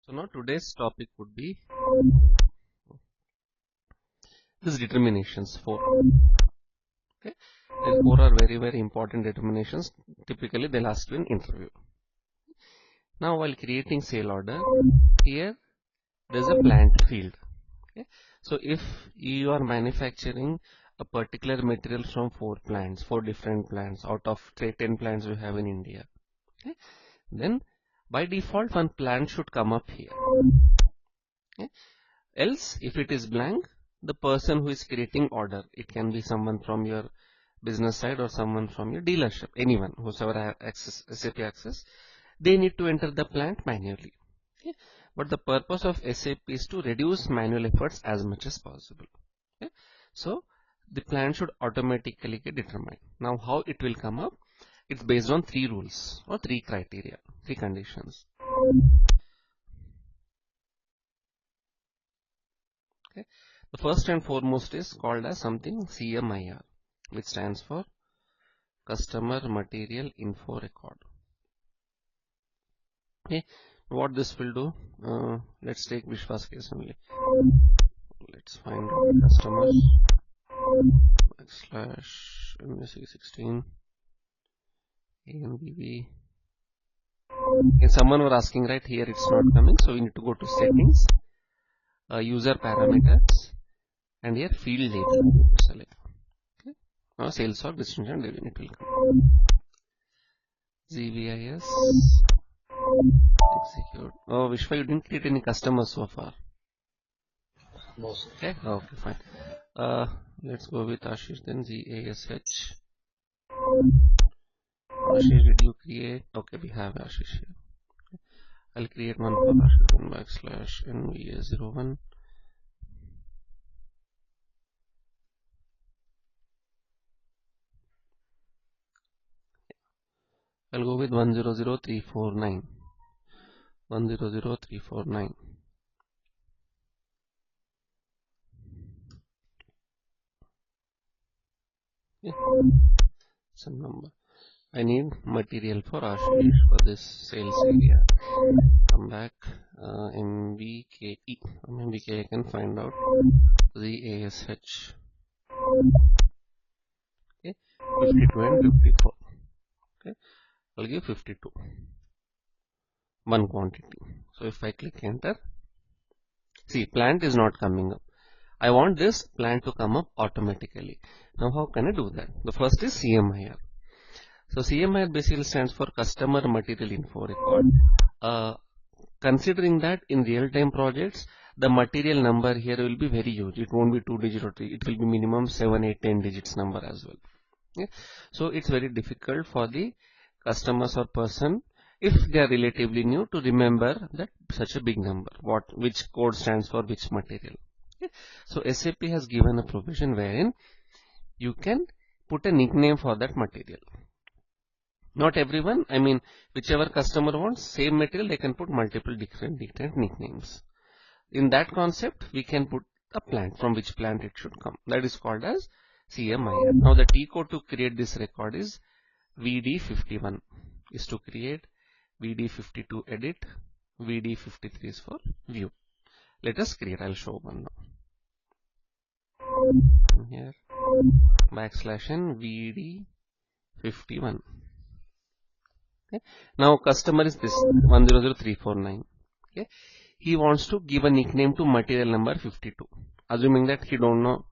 So now today's topic would be this determinations 4. Okay, these 4 are very important determinations. Typically they'll ask you in interview. Now while creating sale order, here there's a plant field. Okay, so if you are manufacturing a particular material from 4 different plants out of 10 plants we have in India, okay, then by default one plant should come up here. Okay. Else if it is blank, the person who is creating order, it can be someone from your business side or someone from your dealership, anyone whosoever have access, SAP access, they need to enter the plant manually. Okay. But the purpose of SAP is to reduce manual efforts as much as possible. Okay. So the plant should automatically get determined. Now how it will come up? It's based on 3 rules or 3 criteria, 3 conditions. Okay. The first and foremost is called as something CMIR, which stands for Customer Material Info Record. Okay. What this will do, let's take Vishwas case only. Let's find out customer / MSC16 AMBB. Okay, someone was asking right here, it's not coming, so we need to go to settings, user parameters, and here field label select. Okay. Now sales org destination label it will come. ZVIS execute. Oh, Vishwa, you didn't create any customers so far. No. Okay, okay, fine. Let's go with Ashish then. ZASH. Ashish, did you create? Okay, we have Ashish here. Okay. I'll create one for Ashish / NVA01. I'll go with 100349. 100349. Okay. Some number. I need material for Ashish for this sales area. Come back, MBKE. From MBKE I can find out ZASH. Okay, 52 and 54. Okay, I'll give 52. One quantity. So if I click enter, see plant is not coming up. I want this plant to come up automatically. Now how can I do that? The first is CMIR. So CMIR basically stands for Customer Material Info Record. Considering that in real-time projects, the material number here will be very huge. It won't be 2 digit or 3. It will be minimum 7, 8, 10 digits number as well. Okay. So it's very difficult for the customers or person, if they are relatively new, to remember that such a big number, which code stands for which material. Okay. So SAP has given a provision wherein you can put a nickname for that material. Not everyone, I mean whichever customer wants same material, they can put multiple different nicknames. In that concept, we can put a plant, from which plant it should come. That is called as CMIR. Now the T code to create this record is VD51 is to create, VD52 edit, VD53 is for view. Let us create, I'll show one now. Here, /n VD51. Okay. Now customer is this 100349. Okay. He wants to give a nickname to material number 52. Assuming that he don't know,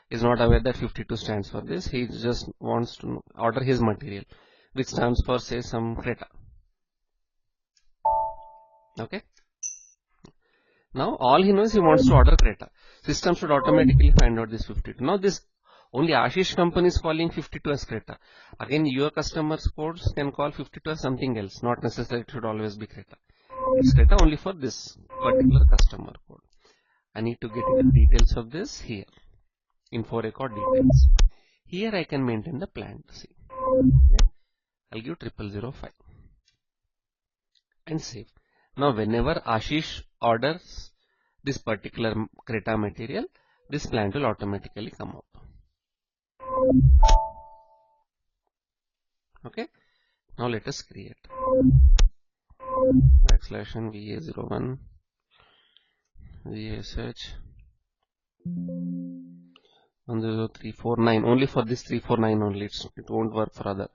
is not aware that 52 stands for this. He just wants to order his material, which stands for say some Creta. Okay. Now all he knows, he wants to order Creta. System should automatically find out this 52. Now this only Ashish company is calling 52 as Creta. Again, your customers codes can call 52 as something else. Not necessarily it should always be Creta. It's Creta only for this particular customer code. I need to get into details of this here. Info record details. Here I can maintain the plant. See. Okay. I'll give 0005 and save. Now whenever Ashish orders this particular Creta material, this plant will automatically come up. Okay. Now let us create /n VA01 VSH 10349 only for this 349 only. It won't work for other.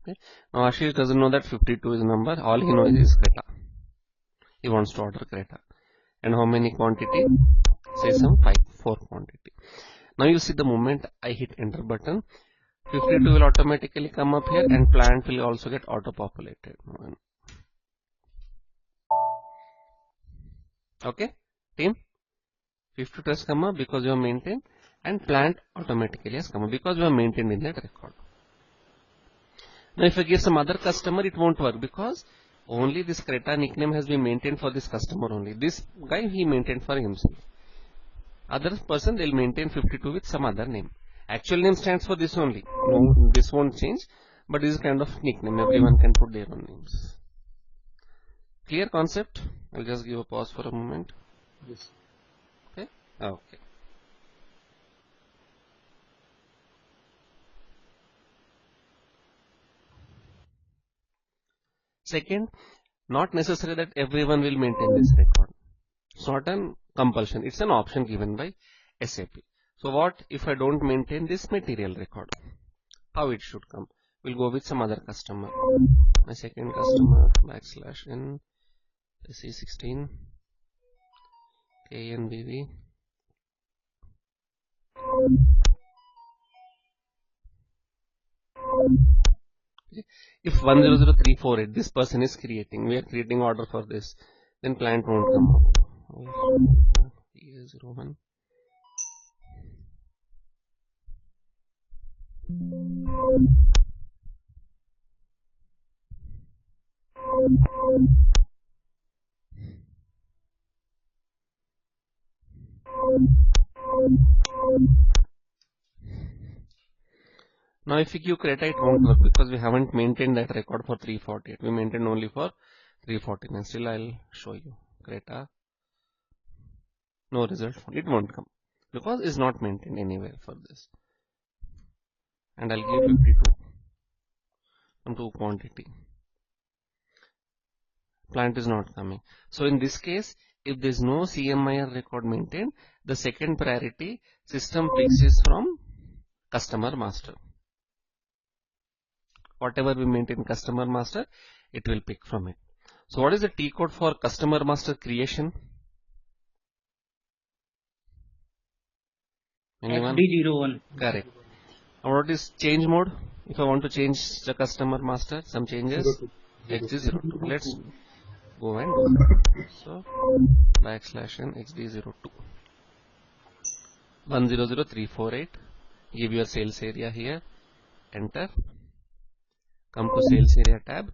Okay. Now Ashish doesn't know that 52 is number. All he knows is Creta. He wants to order Creta. And how many quantity? Say some 4 quantity. Now you see the moment I hit enter button, 52 will automatically come up here and plant will also get auto populated. Okay, team, 52 has come up because you have maintained, and plant automatically has come up because you have maintained in that record. Now if I give some other customer, it won't work because only this Creta nickname has been maintained for this customer only. This guy he maintained for himself. Other person they'll maintain 52 with some other name. Actual name stands for this only. No, this won't change, but this is kind of nickname. Everyone can put their own names. Clear concept? I'll just give a pause for a moment. Yes. Okay. Okay. Second, not necessary that everyone will maintain this record. It's not an compulsion. It's an option given by SAP. So what if I don't maintain this material record? How it should come? We'll go with some other customer. My second customer /n C16 KNBV. If 100348 this person is creating, we are creating order for this, then plant won't come up. 01. Now if we give Creta, it won't work because we haven't maintained that record for 348. We maintained only for 349. Still I'll show you Creta. No result. It won't come because it's not maintained anywhere for this. And I'll give 52 from 2 quantity. Plant is not coming. So in this case, if there is no CMIR record maintained, the second priority system picks is from customer master. Whatever we maintain customer master, it will pick from it. So what is the T code for customer master creation? Anyone? XD01. Correct. And what is change mode? If I want to change the customer master, some changes. XD02. Let's go and do that. So /n XD02 100348. Give your sales area here. Enter. Come to sales area tab.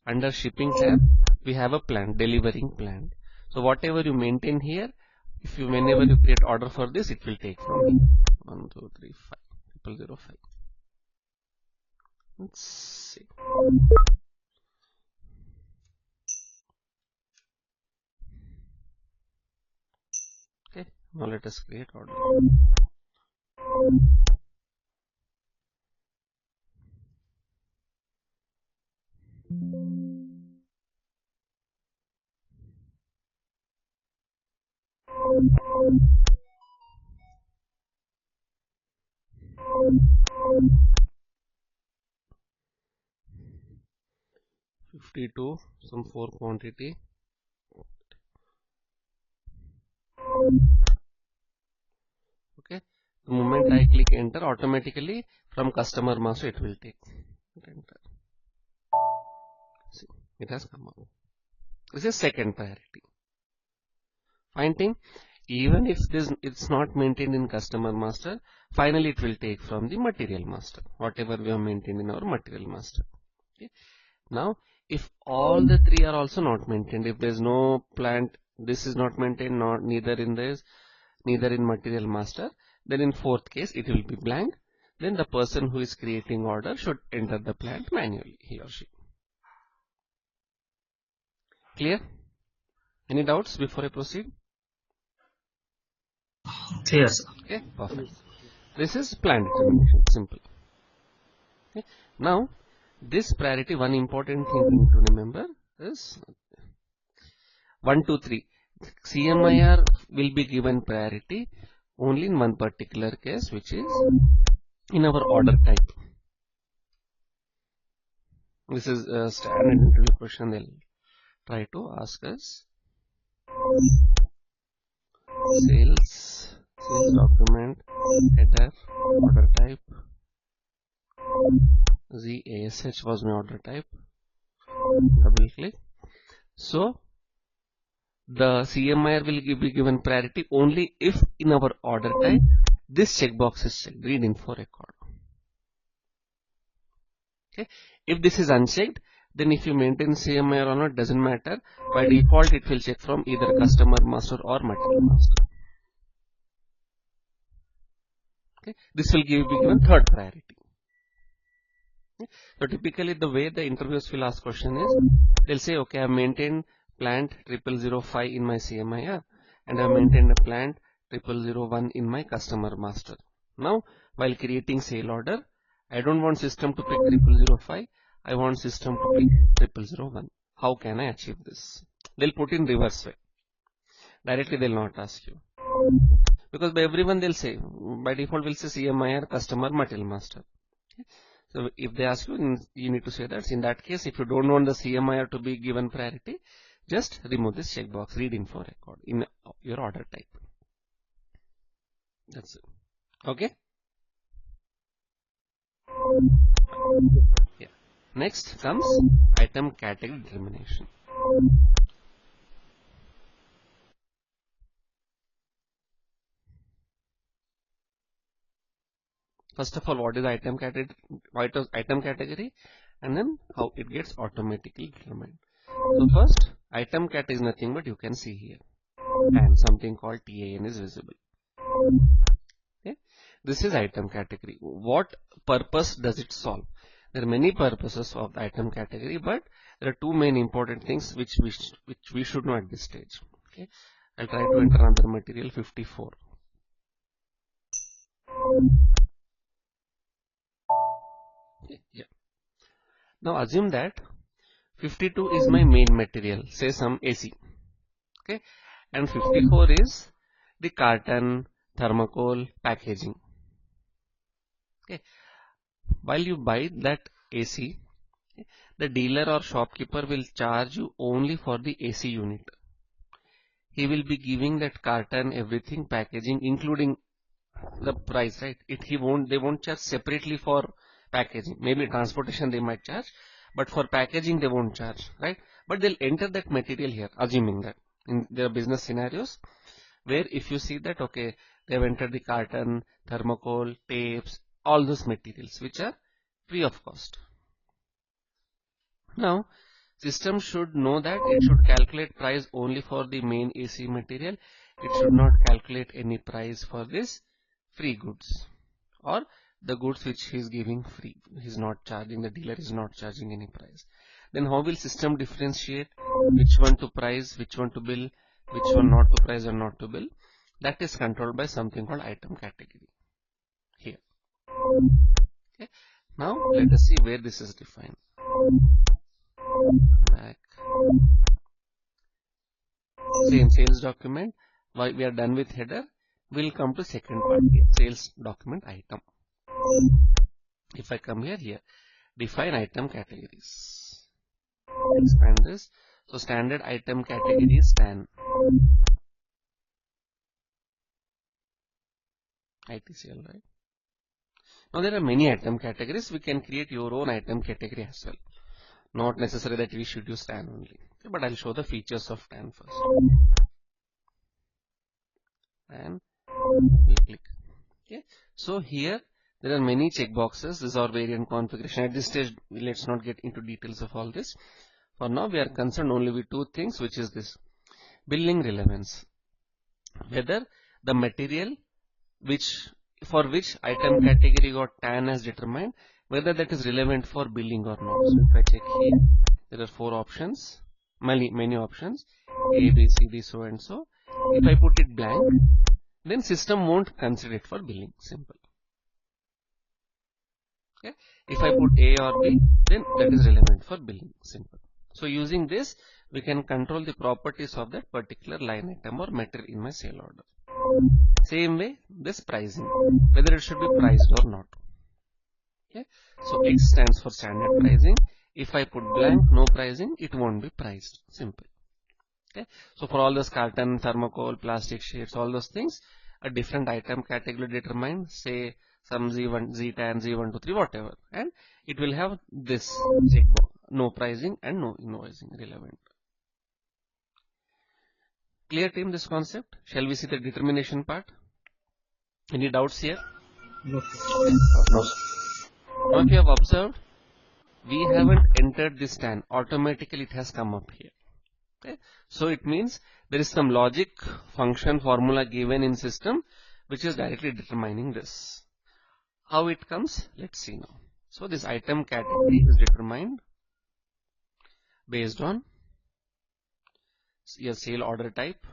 Under shipping tab, we have a plan, delivering plan. So whatever you maintain here, if you whenever you create order for this, it will take from here. 1235 005. Let's see. Okay, now let us create order. $52, some 4 quantity. Okay, the moment I click enter, automatically from customer master it will take. Enter. See, it has come up. This is second priority. Fine thing, even if it's not maintained in customer master, finally it will take from the material master, whatever we have maintained in our material master. Okay. Now, if all the 3 are also not maintained, if there is no plant, this is not maintained, neither in this, neither in material master, then in fourth case it will be blank. Then the person who is creating order should enter the plant manually, he or she. Clear? Any doubts before I proceed? Yes. Okay, perfect. This is plant determination, simple. Okay. Now, this priority, one important thing to remember, is 1, 2, 3. CMIR will be given priority only in one particular case, which is in our order type. This is a standard interview question they'll try to ask us. Sales document, header, order type. ZASH was my order type. Double click. So the CMIR will be given priority only if in our order type this checkbox is checked, reading for record. Okay. If this is unchecked, then if you maintain CMIR or not, doesn't matter. By default, it will check from either customer master or material master. Okay. This will be given third priority. Okay. So typically, the way the interviewers will ask question is, they'll say, okay, I've maintained plant 0005 in my CMIR, and I've maintained a plant 0001 in my customer master. Now, while creating sale order, I don't want system to pick 0005. I want system to pick 0001. How can I achieve this? They'll put in reverse way. Directly they'll not ask you. Because by everyone they'll say, by default we'll say CMIR, customer, material master. Okay. So if they ask you, you need to say that. In that case, if you don't want the CMIR to be given priority, just remove this checkbox, read info record in your order type. That's it. Okay. Yeah. Next comes item category determination. First of all, what is item category? What is item category, and then how it gets automatically determined. So first, item category is nothing but you can see here, and something called TAN is visible. Okay, this is item category. What purpose does it solve? There are many purposes of the item category, but there are two main important things which we should know at this stage. Okay, I'll try to enter another material 54. Okay, yeah. Now assume that 52 is my main material, say some AC. Okay, and 54 is the carton, thermocol, packaging. Okay, while you buy that AC, the dealer or shopkeeper will charge you only for the AC unit. He will be giving that carton, everything, packaging, including the price, right? They won't charge separately for packaging. Maybe transportation they might charge, but for packaging they won't charge, right? But they'll enter that material here, assuming that in their business scenarios, where if you see that, okay, they've entered the carton, thermocol, tapes, all those materials which are free of cost. Now, system should know that it should calculate price only for the main AC material. It should not calculate any price for this free goods or the goods which he is giving free. He's not charging, the dealer is not charging any price. Then how will system differentiate which one to price, which one to bill, which one not to price or not to bill? That is controlled by something called item category here. Okay. Now let us see where this is defined. Back. Same sales document. While we are done with header, we'll come to second part here, sales document item. If I come here, define item categories. Expand this. So standard item category is TAN. ITCL, right? Now there are many item categories. We can create your own item category as well. Not necessary that we should use TAN only. Okay, but I'll show the features of TAN first. And we'll click. Okay. So here there are many checkboxes. This is our variant configuration. At this stage, let's not get into details of all this. For now, we are concerned only with two things, which is this billing relevance. Whether the material for which item category got TAN as determined, whether that is relevant for billing or not. So if I check here, there are four options, many options, A, B, C, D, so and so. If I put it blank, then system won't consider it for billing. Simple. Okay. If I put A or B, then that is relevant for billing. Simple. So using this, we can control the properties of that particular line item or material in my sale order. Same way, this pricing, whether it should be priced or not. Okay. So X stands for standard pricing. If I put blank, no pricing, it won't be priced. Simple. Okay. So for all those carton, thermocol, plastic sheets, all those things, a different item category determined, say some Z1, Z10, Z123, whatever, and it will have this checkbox, no pricing and no invoicing relevant. Clear, team, this concept? Shall we see the determination part? Any doubts here? No. No. Now if you have observed, we haven't entered this tan, automatically it has come up here. Okay. So it means there is some logic function formula given in system which is directly determining this. How it comes? Let's see now. So this item category is determined based on your sale order type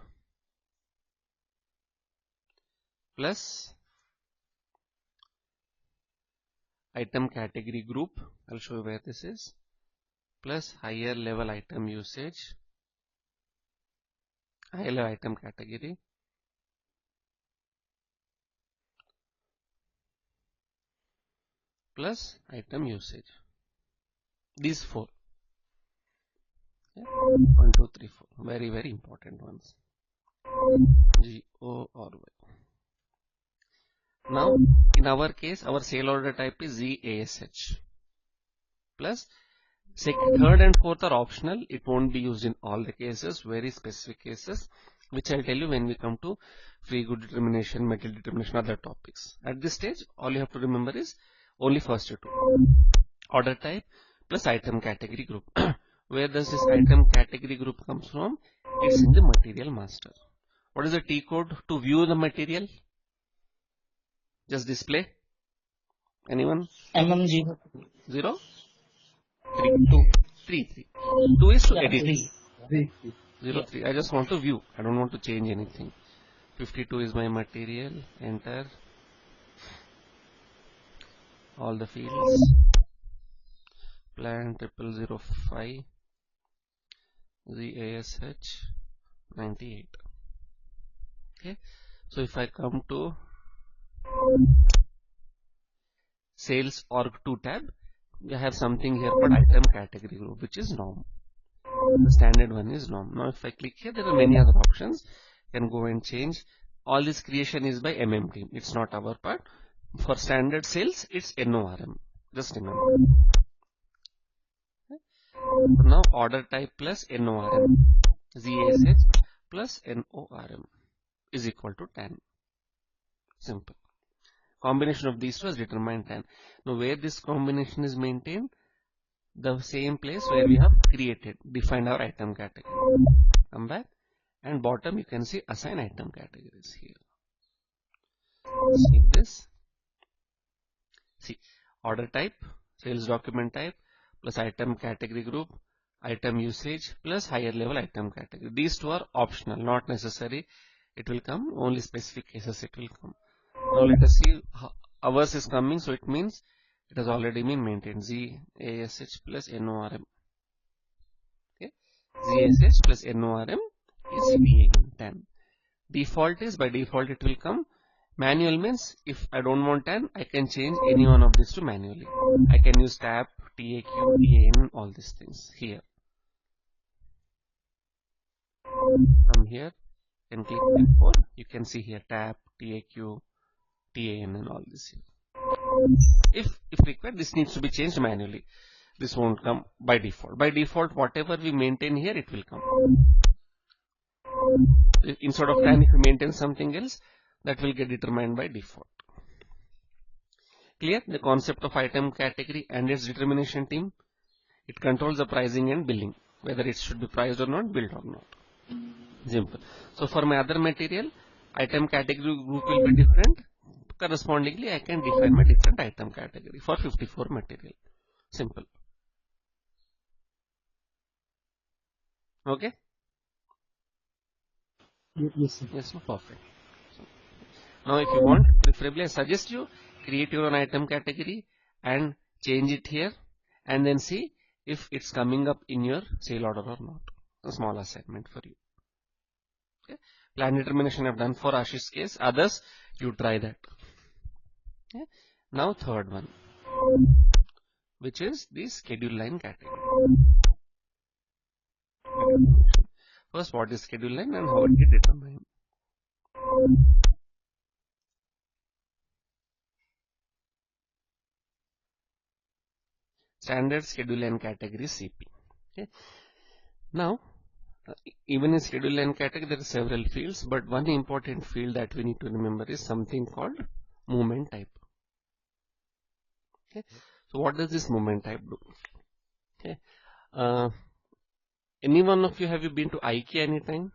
plus item category group. I'll show you where this is, plus higher level item usage, higher level item category, plus item usage. These four. Yeah. 1, 2, 3, 4. Very, very important ones. G, O, or Y. Now, in our case, our sale order type is ZASH. Plus, third and fourth are optional. It won't be used in all the cases, very specific cases, which I'll tell you when we come to free good determination, material determination, other topics. At this stage, all you have to remember is only first two. Order type plus item category group. Where does this item category group comes from? It's in the material master. What is the T code to view the material? Just display. Anyone? MM0. 0? 3. 2. 3. 3. 2 is to edit. 3. 0, 3. I just want to view. I don't want to change anything. 52 is my material. Enter all the fields. Plan 0005. ZASH 98. Okay. So if I come to sales org2 tab, we have something here called item category group, which is norm. The standard one is norm. Now if I click here, there are many other options. You can go and change. All this creation is by MM team. It's not our part. For standard sales, it's NORM. Just remember. Okay. So now order type plus NORM, ZASH plus NORM is equal to 10. Simple. Combination of these two is determined 10. Now where this combination is maintained? The same place where we have created, defined our item category. Come back, and bottom you can see assign item categories here. See this. See, order type, sales document type, plus item category group, item usage, plus higher level item category. These two are optional, not necessary. It will come, only specific cases it will come. Now let us see how ours is coming, so it means it has already been maintained. ZASH plus NORM. Okay. ZASH plus NORM is BAN 10. Default is, by default it will come. Manual means if I don't want 10, I can change any one of these to manually. I can use tab, TAQ, TAN, all these things here. From here, you can click F4. You can see here tab, TAQ, TAN, and all this here. If required, this needs to be changed manually. This won't come by default. By default, whatever we maintain here, it will come. Instead of 10, if we maintain something else, that will get determined by default. Clear? The concept of item category and its determination team. It controls the pricing and billing, whether it should be priced or not, billed or not. Simple. So for my other material, item category group will be different. Correspondingly, I can define my different item category for 54 material. Simple. Okay? Yes, sir. Yes, no, perfect. So, now if you want, preferably I suggest you create your own item category and change it here, and then see if it's coming up in your sale order or not. A small assignment for you. Okay. Plan determination I've done for Ashish's case. Others, you try that. Okay. Now third one, which is the schedule line category. First, what is schedule line and how it is determined. Standard schedule line category CP. Okay. Now, even in schedule line category, there are several fields, but one important field that we need to remember is something called movement type. Okay. So what does this movement type do? Okay. Any one of you, have you been to IKEA anytime?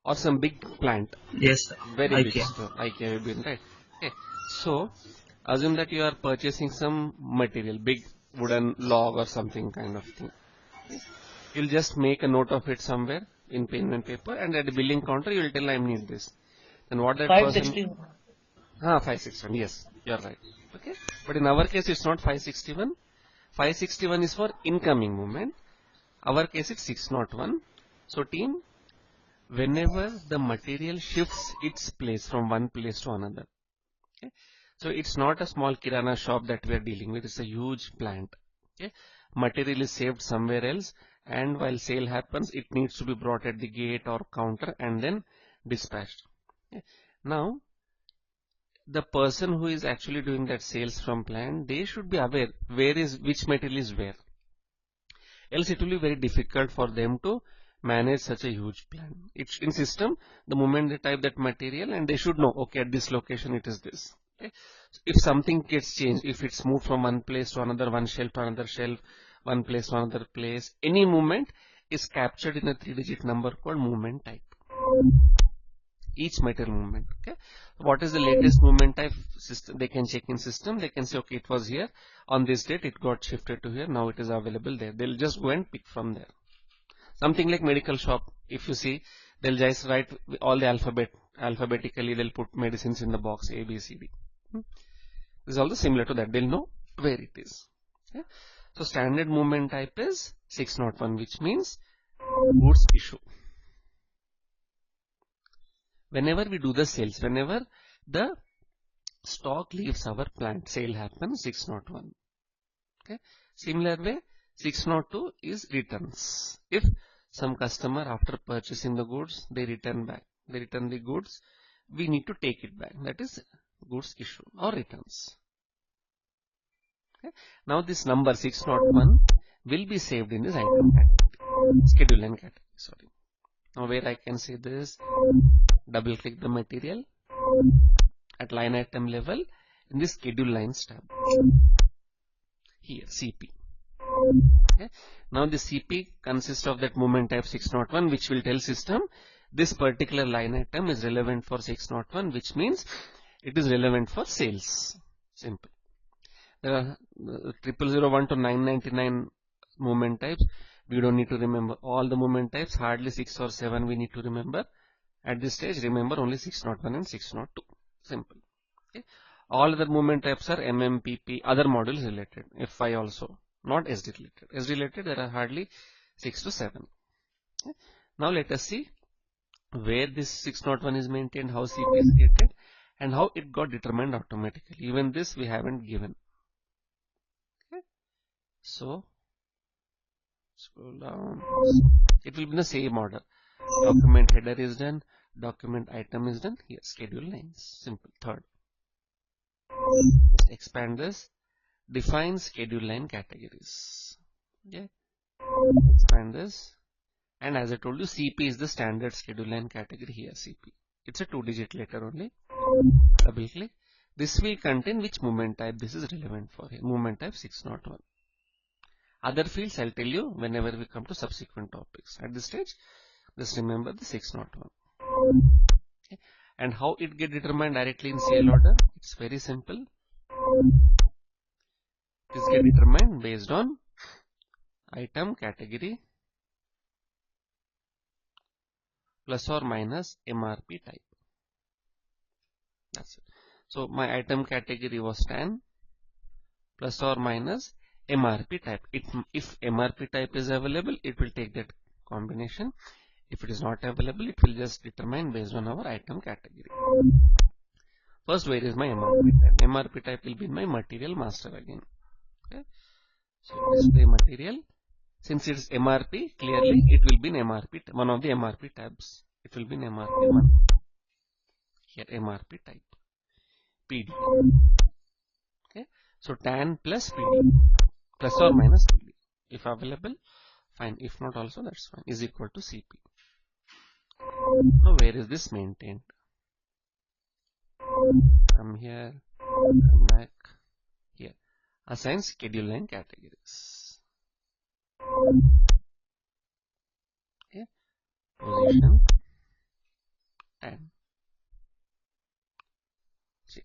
Or some big plant? Yes, sir. Very big IKEA. store. IKEA have been, right? Okay. So assume that you are purchasing some material, big wooden log or something kind of thing. You'll just make a note of it somewhere in pen and paper, and at the billing counter you will tell I need this. And what that 560. person... 561, yes, you're right. Okay. But in our case it's not 561. 561 is for incoming movement. Our case it's 601. So team, whenever the material shifts its place from one place to another. Okay. So it's not a small kirana shop that we are dealing with, it's a huge plant. Okay. Material is saved somewhere else, and while sale happens, it needs to be brought at the gate or counter and then dispatched. Okay. Now, the person who is actually doing that sales from plant, they should be aware which material is where. Else it will be very difficult for them to manage such a huge plant. It's in system, the moment they type that material, and they should know, okay, at this location it is this. Okay. So if something gets changed, if it's moved from one place to another, one shelf to another shelf, one place to another place, any movement is captured in a 3-digit number called movement type. Each material movement. Okay. What is the latest movement type system? They can check in system. They can say, okay, it was here on this date, it got shifted to here. Now it is available there. They'll just go and pick from there. Something like medical shop. If you see, they'll just write all the alphabetically. They'll put medicines in the box A, B, C, D. This is also similar to that. They'll know where it is. Okay. So standard movement type is 601, which means goods issue. Whenever we do the sales, whenever the stock leaves our plant, sale happens, 601. Okay. Similar way, 602 is returns. If some customer, after purchasing the goods, they return back, they return the goods, we need to take it back. That is goods issue or returns. Okay. Now this number 601 will be saved in this item category, schedule line category. Sorry. Now where I can say this, double click the material at line item level in the schedule lines tab. Here CP. Okay. Now the CP consists of that movement type 601, which will tell system this particular line item is relevant for 601, which means it is relevant for sales. Simple. There are 0001 to 999 movement types. We don't need to remember all the movement types. Hardly 6 or 7 we need to remember. At this stage, remember only 601 and 602. Simple. Okay. All other movement types are MMPP, other modules related. FI also, not SD related. SD related, there are hardly 6 to 7. Okay. Now let us see where this 601 is maintained, how CP is created, and how it got determined automatically. Even this we haven't given. Okay. So scroll down. It will be in the same order. Document header is done, document item is done. Here schedule lines. Simple. Third. Let's expand this. Define schedule line categories. Okay. Expand this. And as I told you, CP is the standard schedule line category here. CP. It's a 2-digit letter only. Double click. This will contain which movement type this is relevant for here. Movement type 601. Other fields I'll tell you whenever we come to subsequent topics. At this stage, just remember the 601. Okay. And how it get determined directly in sale order? It's very simple. It is get determined based on item category plus or minus MRP type. That's it. So my item category was tan, plus or minus MRP type. If MRP type is available, it will take that combination. If it is not available, it will just determine based on our item category. First, where is my MRP type? MRP type will be in my material master again. Okay. So display material. Since it is MRP, clearly it will be in MRP, one of the MRP tabs. It will be in MRP one. Here MRP type. PD. Okay. So tan plus PD. Plus or minus PD. If available, fine. If not also, that's fine. Is equal to CP. So where is this maintained? Come here, come back here. Assign schedule line categories. Okay. Position tan. See,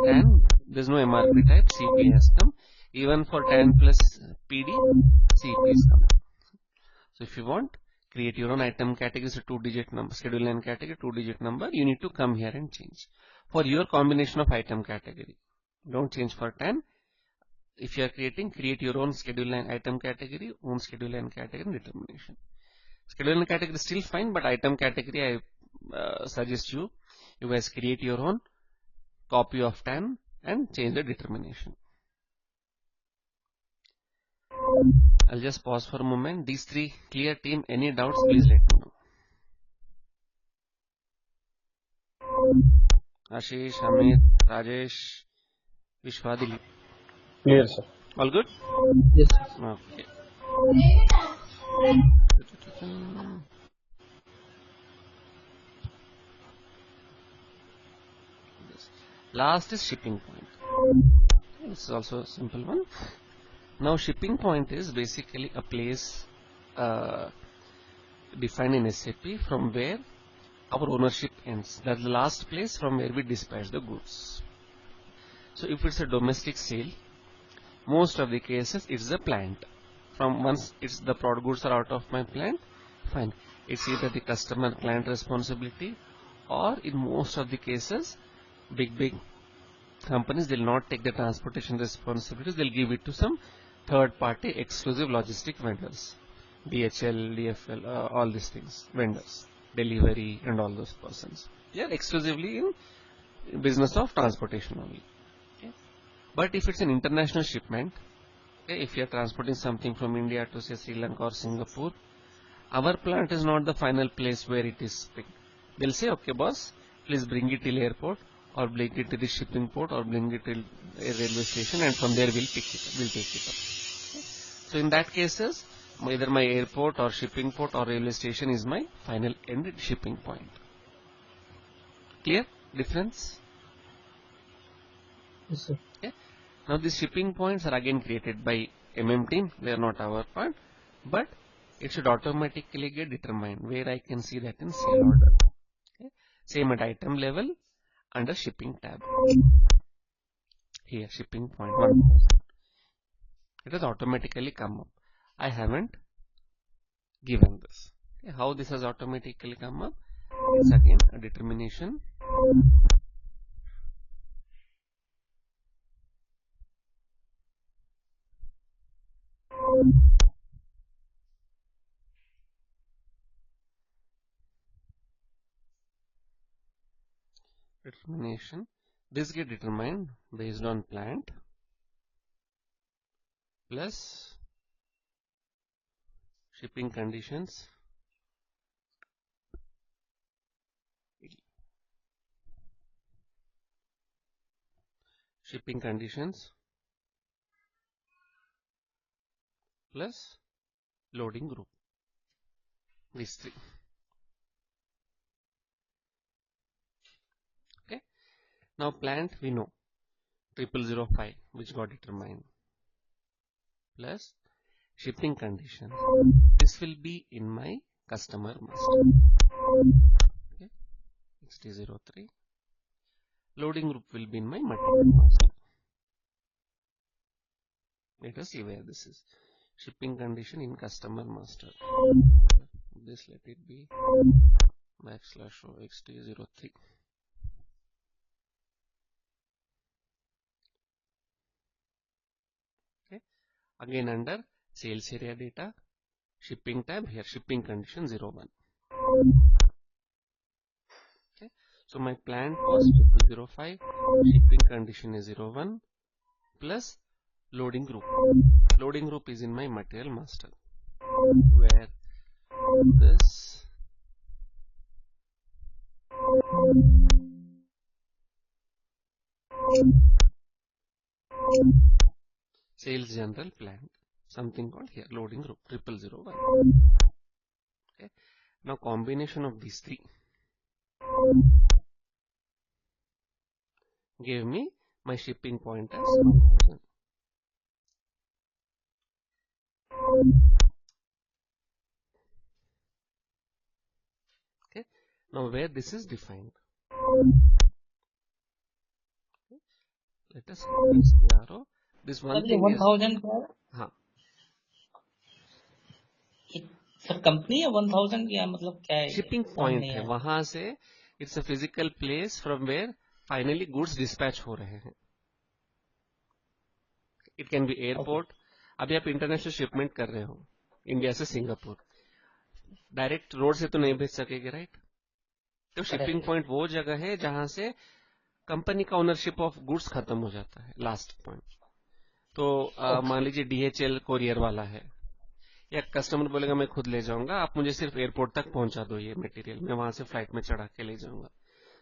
tan, there's no MRP type. CP has come. Even for tan plus PD, CP is come. So if you want, create your own item categories, a 2-digit number, schedule line category, 2-digit number, you need to come here and change. For your combination of item category, don't change for tan. If you are create your own schedule line item category, own schedule line category determination. Schedule line category is still fine, but item category I suggest you guys create your own copy of tan and change the determination. I'll just pause for a moment. These three clear, team. Any doubts, please let me know. Ashish, Amit, Rajesh, Vishwadili. Clear, sir. All good? Yes, sir. Okay. Last is shipping point. This is also a simple one. Now shipping point is basically a place defined in SAP from where our ownership ends. That's the last place from where we dispatch the goods. So if it's a domestic sale, most of the cases it's the plant. From once it's the product goods are out of my plant, fine. It's either the customer client responsibility, or in most of the cases, big companies, they'll not take the transportation responsibilities. They'll give it to some third-party exclusive logistic vendors, DHL, DFL, all these things, vendors, delivery, and all those persons. They are exclusively in business of transportation only. Okay. But if it's an international shipment, okay, if you are transporting something from India to say Sri Lanka or Singapore, our plant is not the final place where it is picked. They'll say, okay, boss, please bring it till airport, or bring it to the shipping port, or bring it to a railway station, and from there we'll take it up. Okay. So in that cases, either my airport or shipping port or railway station is my final end shipping point. Clear difference? Yes, sir. Okay. Now these shipping points are again created by team. They are not our part, but it should automatically get determined where I can see that in sale order. Okay. Same at item level under shipping tab. Here shipping point 1. It has automatically come up. I haven't given this. Okay. How this has automatically come up? It's again a determination. This get determined based on plant plus shipping conditions plus loading group. These three. Okay. Now plant we know 0005 which got determined plus shipping conditions. This will be in my customer master. Okay. XT03. Loading group will be in my material master. Let us see where this is. Shipping condition in customer master. This let it be \o XT03. Again under sales area data, shipping tab, here shipping condition 01. Okay, so my plant cost 005, shipping condition is 01 plus loading group. Loading group is in my material master, where this sales general plant, something called here loading group 0001. Okay, now combination of these three gave me my shipping point as 1000. Okay, now where this is defined, let us place the arrow. This one sir ये thing is 1000 क्या है? हाँ, sir company है 1000 क्या मतलब क्या है? Shipping point है, वहां से it's a physical place from where finally goods dispatch हो रहे हैं. It can be airport. अभी आप इंटरनेशनल शिपमेंट कर रहे हो इंडिया से सिंगापुर, डायरेक्ट रोड से तो नहीं भेज सकेंगे, राइट? तो शिपिंग पॉइंट वो जगह है जहां से कंपनी का ओनरशिप ऑफ गुड्स खत्म हो जाता है, लास्ट पॉइंट. तो मान लीजिए डीएचएल कोरियर वाला है, या कस्टमर बोलेगा मैं खुद ले जाऊंगा, आप मुझे सिर्फ एयरपोर्ट तक पहुंचा दो ये मटेरियल, मैं वहां से फ्लाइट में चढ़ा के ले जाऊंगा.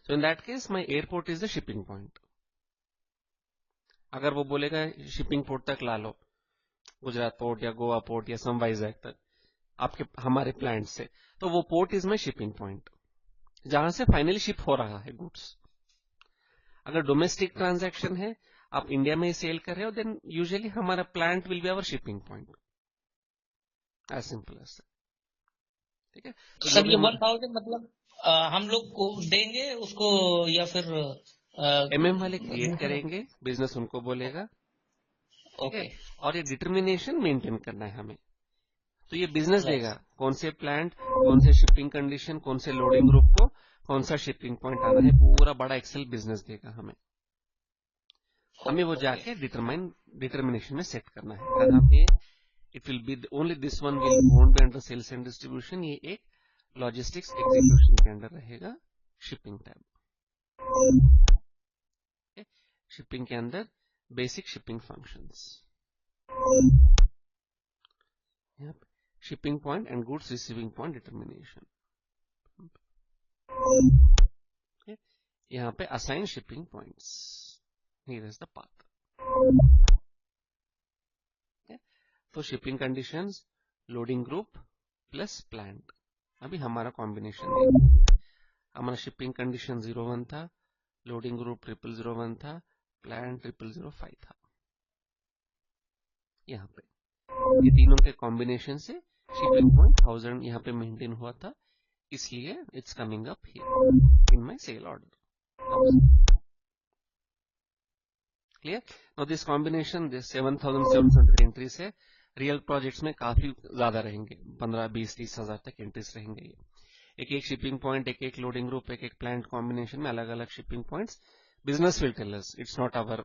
So in that case my airport is the shipping point. अगर वो बोलेगा शिपिंग पोर्ट तक ला लो, गुजरात पोर्ट या गोवा पोर्ट या सम वाइजैक तक आपके हमारे प्लांट से, तो वो port is my shipping point, जहां से फाइनली शिप हो रहा है गुड्स. अगर डोमेस्टिक ट्रांजैक्शन है, आप इंडिया में ही सेल कर रहे हो, देन यूजुअली हमारा plant will be our shipping point. As simple as. ठीक है, तो सर ये 1000 मतलब हम लोग को देंगे उसको या फिर एमएम वाले क्रिएट करेंगे, बिजनेस उनको बोलेगा. ओके, और ये डिटर्मिनेशन मेंटेन करना है हमें. तो ये बिजनेस देगा कौन से प्लांट, कौन से शिपिंग कंडीशन, कौन से लोडिंग ग्रुप को कौन सा शिपिंग पॉइंट आना है, पूरा बड़ा एक्सेल बिजनेस देगा हमें. हमें वो जाके डिटर्मिनेशन में सेट करना है कहाँ पे. It will be only this one will won't be under sales and distribution, ये एक लॉजिस्टिक्स एग्जीक्यूशन के अंडर रहेगा. शिपिंग टैब, शिपिंग के अंदर बेसिक शिपिंग फंक्शंस, यहाँ पे shipping point and goods receiving point determination. यहाँ पे assign shipping points, here is the path. तो shipping conditions, loading group plus plant. अभी हमारा कॉम्बिनेशन, हमारा शिपिंग कंडीशन 01 था, लोडिंग ग्रुप 0001 था, प्लांट 0005 था. यहाँ पे ये तीनों के कॉम्बिनेशन से शिपिंग पॉइंट 1000 यहाँ पे मेंटेन हुआ था, इसलिए it's coming up here in my sale order. Clear? Now this combination, this 7700 entries है, रियल प्रोजेक्ट्स में काफी ज्यादा रहेंगे, 15, 20, 30 हजार तक एंट्रीज रहेंगे. ये एक एक शिपिंग पॉइंट, एक एक लोडिंग ग्रुप, एक एक प्लांट कॉम्बिनेशन में अलग अलग shipping points. Business will tell us, it's not our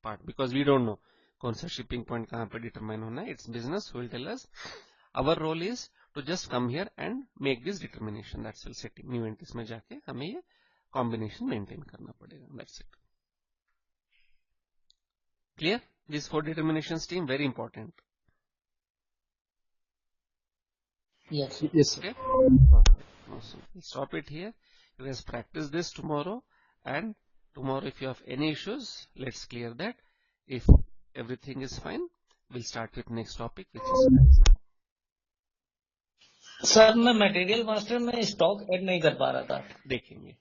part, because we don't know कौन सा शिपिंग पॉइंट कहाँ पे डिटरमाइन होना है. It's business will tell us. Our role is to just come here and make this determination. That's will setting new entries में जाके हमें ये कॉम्बिनेशन मेंटेन करना पड़ेगा. That's it. Clear? This 4 determination team very important. Yes, sir. Okay? Awesome. Stop it here. You guys practice this tomorrow, and tomorrow if you have any issues, let's clear that. If everything is fine, we'll start with next topic, which is sir मैं material master में stock add नहीं कर पा रहा था. देखेंगे.